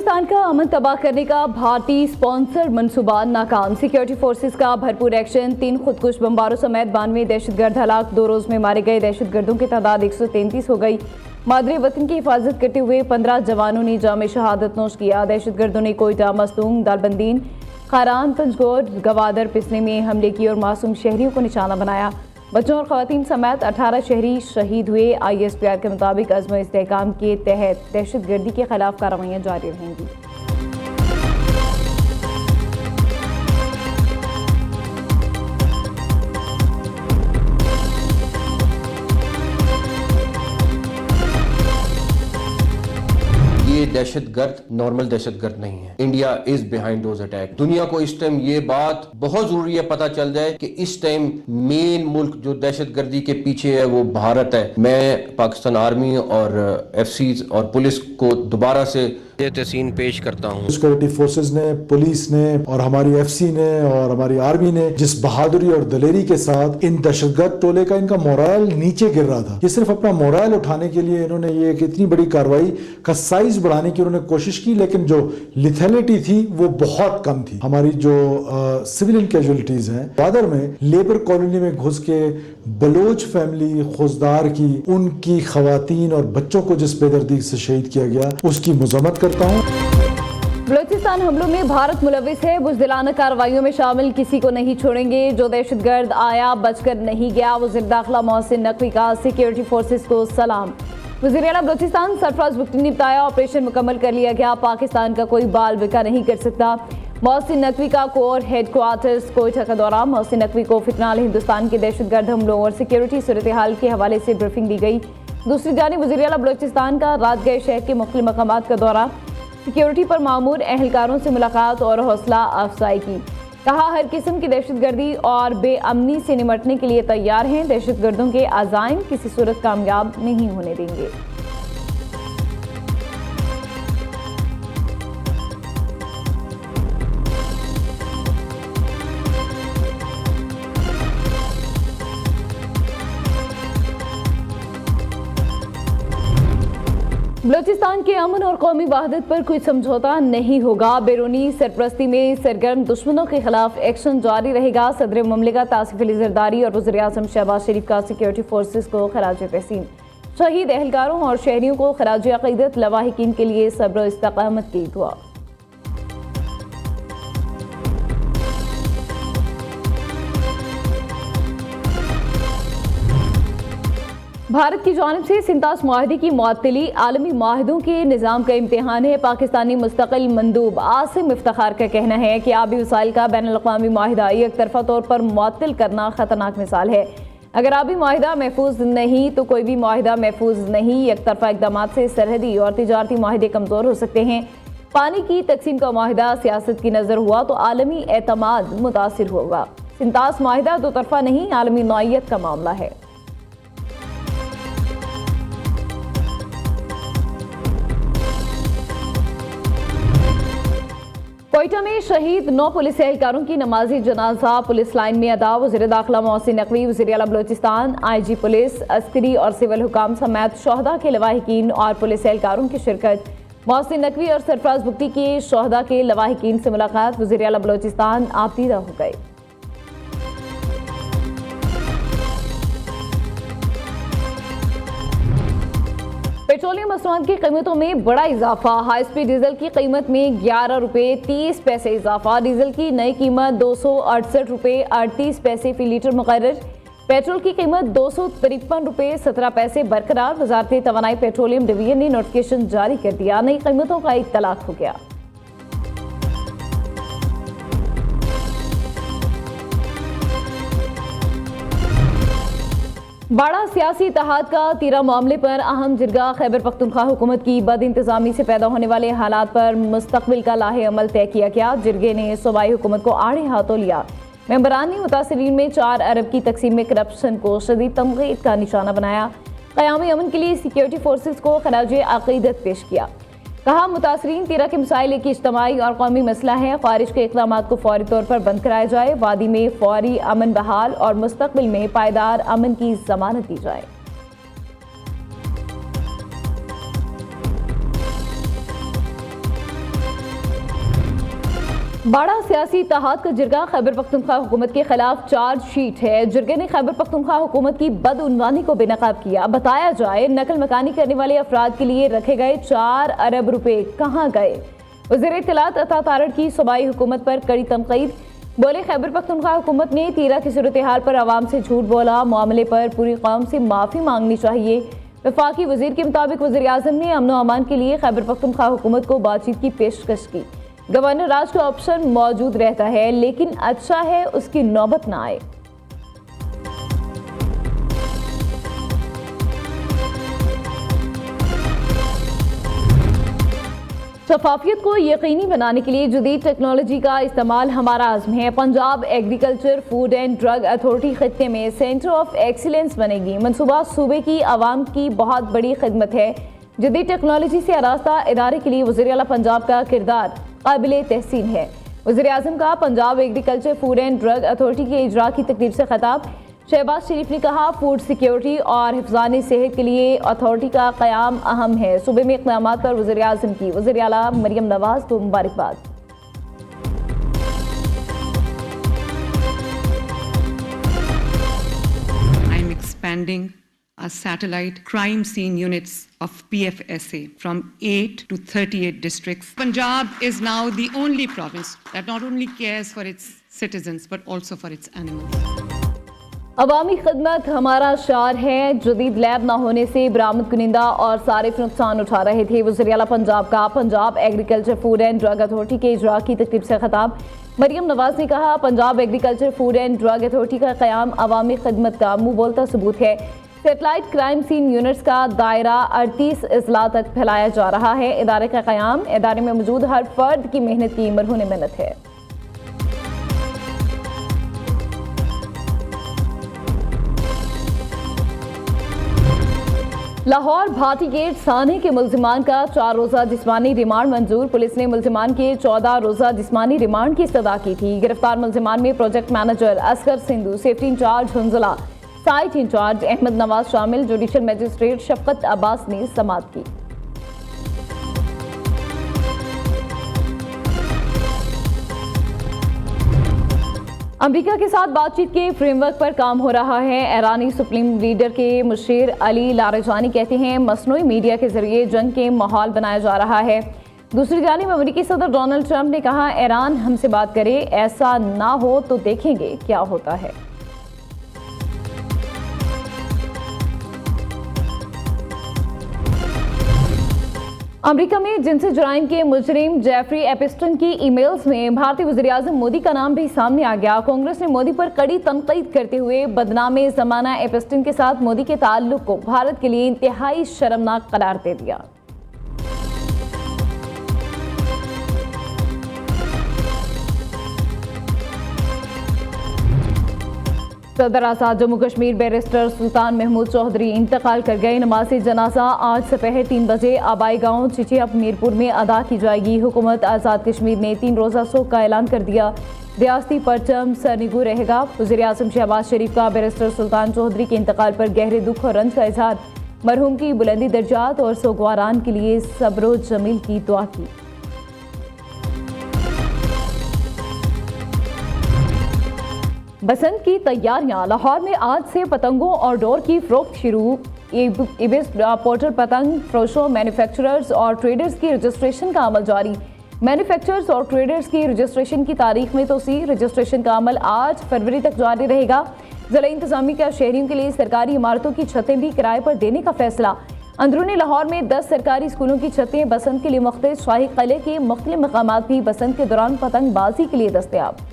बलूचिस्तान का अमन तबाह करने का भारतीय स्पॉन्सर मंसूबा नाकाम। सिक्योरिटी फोर्सेस का भरपूर एक्शन। 3 खुदकुश बम्बारों समेत 92 दहशतगर्द हलाक। 2 रोज में मारे गए दहशतगर्दों की तादाद 133 हो गई। मादरे वतन की हिफाजत करते हुए 15 जवानों ने जाम शहादत नोश किया। दहशतगर्दों ने कोयटा, मस्तूंग, दालबंदीन, खारान, पंजगोर, गवादर, पिसने में हमले किए और मासूम शहरियों को निशाना बनाया। बच्चों और खवातीन समेत 18 शहरी शहीद हुए। ISPR के मुताबिक अज़्म इस्तेहकाम के तहत दहशतगर्दी के खिलाफ कार्रवाइयाँ जारी रहेंगी। ये दहशतगर्द नॉर्मल दहशतगर्द नहीं है। India is behind those attack. दुनिया को इस टाइम ये बात बहुत जरूरी है पता चल जाए कि इस टाइम मेन मुल्क जो दहशतगर्दी के पीछे है वो भारत है। मैं पाकिस्तान आर्मी और FCs और पुलिस को दोबारा से तहसीन पेश करता हूँ। सिक्योरिटी फोर्सेस ने, पुलिस ने और हमारी FC ने और हमारी आर्मी ने जिस बहादुरी और दलेरी के साथ इन दहशतगर्द टोले का इनका मोरल नीचे गिर रहा था, ये सिर्फ अपना मोरल उठाने के लिए इन्होंने ये एक इतनी बड़ी कार्रवाई का साइज बढ़ाने की उन्होंने कोशिश की, लेकिन जो लिथैलिटी थी वो बहुत कम थी। हमारी जो सिविलियन कैजुअलिटीज हैं, ग्वादर में लेबर कॉलोनी में घुस के बलोच फैमिली खुजदार की, उनकी खवातीन और बच्चों को जिस बेदर्दी से शहीद किया गया उसकी मजम्मत करता हूँ। बलूचिस्तान हमलों में भारत मुलविस है। बुज़दिलाना कार्रवाइयों में शामिल किसी को नहीं छोड़ेंगे। जो दहशतगर्द आया बचकर नहीं गया। वज़ीर दाखिला मोहसिन नकवी का सिक्योरिटी फोर्सेस को सलाम। वज़ीर आला बलूचिस्तान सरफराज बुगटी ने बताया, ऑपरेशन मुकम्मल कर लिया गया। पाकिस्तान का कोई बाल बिका नहीं कर सकता। मोहसिन नकवी का कोर हेडक्वार्टर्स कोयटा का दौरा। मोहसिन नकवी को फिलहाल हिंदुस्तान के दहशतगर्द हमलों और सिक्योरिटी सूरत हाल के हवाले से ब्रीफिंग दी गई। दूसरी जानिब वज़ीर आला बलूचिस्तान का रातगह शहर के मुख्तलिफ मकामात का दौरा, सिक्योरिटी पर मामूर एहलकारों से मुलाकात और हौसला अफजाई की। कहा, हर किस्म की दहशतगर्दी और बेअमनी से निमटने के लिए तैयार हैं। दहशतगर्दों के अज़ाइम किसी सूरत कामयाब नहीं होने देंगे। बलूचिस्तान के अमन और कौमी वहदत पर कोई समझौता नहीं होगा। बैरूनी सरपरस्ती में सरगर्म दुश्मनों के खिलाफ एक्शन जारी रहेगा। सदर ममलिकत आसिफ अली जरदारी और वज़ीर आज़म शहबाज शरीफ का सिक्योरिटी फोर्सेस को खराज तहसीन। शहीद एहलकारों और शहरियों को खराज अक़ीदत। लवाहिकीन के लिए सब्र और इस्तक़ामत की दुआ। भारत की जानिब से सिंतास मुआहदे की मुअत्तली आलमी मुआहदों के निज़ाम का इम्तिहान है। पाकिस्तानी मुस्तकिल मंदूब आसिम इफ्तिखार का कहना है कि आबी वसाइल का बैनुल-अक़वामी मुआहदा एक तरफा तौर पर मुअत्तल करना खतरनाक मिसाल है। अगर आबी मुआहदा महफूज नहीं तो कोई भी मुआहदा महफूज नहीं। एक तरफा इक़दाम से सरहदी और तिजारती मुआहदे कमज़ोर हो सकते हैं। पानी की तकसीम का मुआहदा सियासत की नज़र हुआ तो आलमी एतमाद मुतासिर होगा। सिंतास मुआहदा दो तरफा नहीं, आलमी नौइयत का मामला है। कोयटा में शहीद 9 पुलिस एहलकारों की नमाजी जनाजा पुलिस लाइन में अदा। वज़ीर दाखिला मोहसिन नकवी, वज़ीर आला बलूचिस्तान, IG पुलिस, अस्करी और सिविल हुकाम समेत शोहदा के लवाहिकीन और पुलिस एहलकारों की शिरकत। मोहसिन नकवी और सरफराज बुगटी के शोहदा के लवाहिकीन से मुलाकात। वज़ीर आला बलूचिस्तान आपदीदा हो गए। पेट्रोलियम मसनूआत की कीमतों में बड़ा इजाफा। हाई स्पीड डीजल की कीमत में 11 रुपये 30 पैसे इजाफा। डीजल की नई कीमत 268 रुपये 38 पैसे फी लीटर मुकर्रर। पेट्रोल की कीमत 253 रुपये 17 पैसे बरकरार। वजारत तवानाई पेट्रोलियम डिवीजन ने नोटिफिकेशन जारी कर दिया। नई कीमतों का इत्तलाक हो गया। बड़ा सियासी इत्तेहाद का तीरा मामले पर अहम जिरगा। खैबर पख्तूनख्वा हुकूमत की बद इंतजामी से पैदा होने वाले हालात पर मुस्तकबिल का लाहे अमल तय किया गया। जिरगे ने सूबाई हुकूमत को आड़े हाथों लिया। मेंबरान ने मुतासिरीन में 4 अरब की तकसीम में करप्शन को शदीद तनकीद का निशाना बनाया। क़यामी अमन के लिए सिक्योरिटी फोर्सेस को खराज अक़ीदत पेश किया। कहा, मुतासरीन तीरा के मसाइल एक इज्तमाई और कौमी मसला है। ख़ारिज के इक़दाम को फौरी तौर पर बंद कराया जाए। वादी में फौरी अमन बहाल और मुस्तक़बिल में पायदार अमन की ज़मानत दी जाए। बड़ा सियासी इत्तेहाद का जिरगा खैबर पख्तूनख्वा हुकूमत के खिलाफ चार्जशीट है। जिरगे ने खैबर पख्तूनख्वा हुकूमत की बदउनवानी को बेनकाब किया। बताया जाए नकल मकानी करने वाले अफराद के लिए रखे गए 4 अरब रुपए कहाँ गए। वज़ीर इत्तलात अता तारड़ की सूबाई हुकूमत पर कड़ी तनकीद। बोले खैबर पख्तूनख्वा हुकूमत ने 13 की सूरत हाल पर आवाम से झूठ बोला। मामले पर पूरी कौम से माफ़ी मांगनी चाहिए। वफाकी वज़ीर के मुताबिक वज़ीर आज़म ने अमन व अमान के लिए खैबर पख्तूनख्वा हुकूमत को बातचीत की पेशकश की। गवर्नर राज का ऑप्शन मौजूद रहता है, लेकिन अच्छा है उसकी नौबत ना आए। शफाफियत को यकीनी बनाने के लिए जदीद टेक्नोलॉजी का इस्तेमाल हमारा आज़म है। Punjab agriculture food and drug authority खित्ते में सेंटर ऑफ एक्सीलेंस बनेगी। मनसूबा सूबे की आवाम की बहुत बड़ी खिदमत है। जदीद टेक्नोलॉजी से आरास्ता इदारे के लिए वज़ीर आला पंजाब का किरदार काबिल तहसीन है। वज़ीर आज़म का Punjab agriculture food and drug authority के इजरा की तकरीब से खिताब। शहबाज शरीफ ने कहा फूड सिक्योरिटी और हिफ्ज़ानी सेहत के लिए अथॉरिटी का क़याम अहम है। सूबे में इक़दामात पर वज़ीर आज़म की वज़ीर आला मरियम नवाज़ को मुबारकबाद। I am expanding our satellite crime scene units of PFSA from 8 to 38 districts. Punjab is now the only province that not only cares for its citizens but also for its animals. अवामी खिदमत हमारा शार है। जदीद lab न होने से बरामद कुनिंदा और सारिफ नुकसान उठा रहे थे। वज़ीर आला पंजाब का Punjab agriculture food and drug authority के इजरा की तकरीब से खिताब। मरियम नवाज ने कहा Punjab agriculture food and drug authority का क़याम अवामी खिदमत का मुँह बोलता सबूत है। सेटेलाइट क्राइम सीन यूनिट्स का दायरा 38 अजला तक फैलाया जा रहा है। इदारे का क़याम इदारे में मौजूद हर फर्द की मेहनत की मरहून मिन्नत है। लाहौर भाटी गेट साने के मुल्जिमान का 4 रोज़ा जिस्मानी रिमांड मंजूर। पुलिस ने मुल्जिमान के 14 रोज़ा जिस्मानी रिमांड की सदा की थी। गिरफ्तार मुल्जिमान में project manager Asghar Sindhu, safety incharge Hunzala, site incharge Ahmad Nawaz शामिल। जुडिशल मजिस्ट्रेट शफकत अब्बास ने समाअत की। अमेरिका के साथ बातचीत के फ्रेमवर्क पर काम हो रहा है। ईरानी सुप्रीम लीडर के मुशीर अली लारेजानी कहते हैं मसनूई मीडिया के जरिए जंग के माहौल बनाया जा रहा है। दूसरी जानिब अमेरिकी सदर डोनाल्ड ट्रंप ने कहा ईरान हमसे बात करे, ऐसा ना हो तो देखेंगे क्या होता है। अमेरिका में जिनसी जुराइम के मुजरिम जेफरी एपिस्टन की ईमेल्स में भारतीय वज़ीर आज़म मोदी का नाम भी सामने आ गया। कांग्रेस ने मोदी पर कड़ी तनकीद करते हुए बदनामे ज़माना एपिस्टन के साथ मोदी के ताल्लुक को भारत के लिए इंतहाई शर्मनाक करार दे दिया। सदर आज़ाद जम्मू कश्मीर बैरिस्टर सुल्तान महमूद चौधरी इंतकाल कर गए। नमाज़े जनाजा आज दोपहर 3 बजे आबाई गांव चिचिया मीरपुर में अदा की जाएगी। हुकूमत आज़ाद कश्मीर ने 3 रोज़ा शोक का ऐलान कर दिया। रियासती परचम सरनिगू रहेगा। वज़ीर आज़म शहबाज शरीफ का बैरिस्टर सुल्तान चौधरी के इंतकाल पर गहरे दुख और रंज का इजहार। मरहूम की बुलंदी दर्जात और सोगवारान के लिए सब्र जमील की दुआ की। बसंत की तैयारियां। लाहौर में आज से पतंगों और डोर की फरोख्त शुरू। इबिस पोर्टल पतंग फरोशों, मैन्युफैक्चरर्स और ट्रेडर्स की रजिस्ट्रेशन का अमल जारी। मैन्युफैक्चरर्स और ट्रेडर्स की रजिस्ट्रेशन की तारीख में तोसी। रजिस्ट्रेशन का अमल 8 फरवरी तक जारी रहेगा। जिला इंतजामिया का शहरियों के लिए सरकारी इमारतों की छतें भी किराए पर देने का फैसला। अंदरूनी लाहौर में 10 सरकारी स्कूलों की छतें बसंत के लिए मुख्तलिफ। शाही किले के मुख्तलिफ मकामात भी बसंत के दौरान पतंगबाजी के लिए दस्तयाब।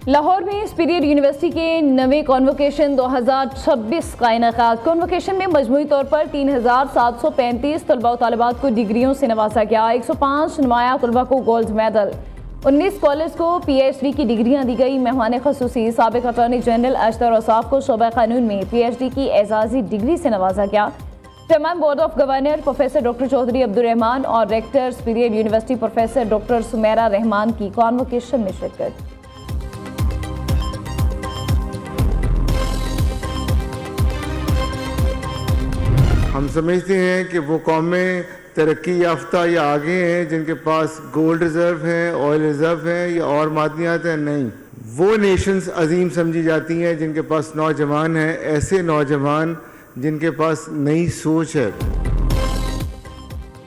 लाहौर में सुपीरियर यूनिवर्सिटी के नवे कॉन्वोकेशन 2026 का इनेकाद। कॉन्वोकेशन में मजमूई तौर पर 3735 तलबा व तालिबात को डिग्रियों से नवाजा गया। 105 नुमाया तलबा को गोल्ड मेडल, 19 स्कॉलर्स को PhD की डिग्रियां दी गई। मेहमान खसूसी साबिक अटॉर्नी जनरल अशतर औसाफ को शोबा कानून में PhD की एजाजी डिग्री से नवाजा गया। Chairman board of governor professor doctor Chaudhry Abdul Rahman और rector superior university professor doctor Sumera Rahman की कॉन्वोकेशन में शिरकत। हम समझते हैं कि वो कौमें तरक्की याफ्ता या आगे हैं जिनके पास गोल्ड रिजर्व है, ऑयल रिजर्व है या और मादनियात हैं, नहीं। वो नेशंस अजीम समझी जाती हैं जिनके पास नौजवान हैं, ऐसे नौजवान जिनके पास नई सोच है।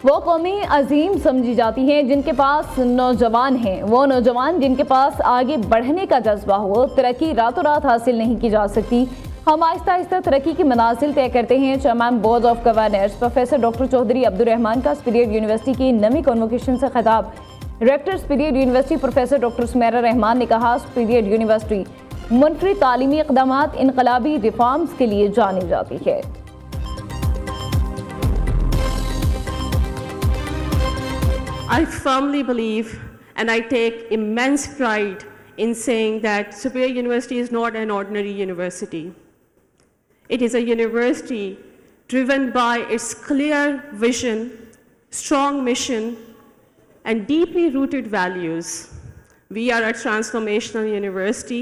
वो कौमें अजीम समझी जाती हैं जिनके पास नौजवान हैं, वो नौजवान जिनके पास आगे बढ़ने का जज्बा हो। तरक्की रातों रात हासिल नहीं की जा सकती, हम आहिस्ता आहिस्ता तरक्की की मनाजिल तय करते हैं। Chairman board of governors professor doctor Chaudhry Abdurrahman का स्पीरियड यूनिवर्सिटी की नवी कन्वोकेशन से खिताब। Director superior university professor doctor Sumera Rahman ने कहा, स्पीरियड यूनिवर्सिटी मुनफरिद तालीमी इक़दामात इनकलाबी रिफॉर्म्स के लिए जानी जाती है। I firmly believe and I take immense pride in saying that Superior University is not an ordinary university. It is a university driven by its clear vision, strong mission, and deeply rooted values. We are a transformational university.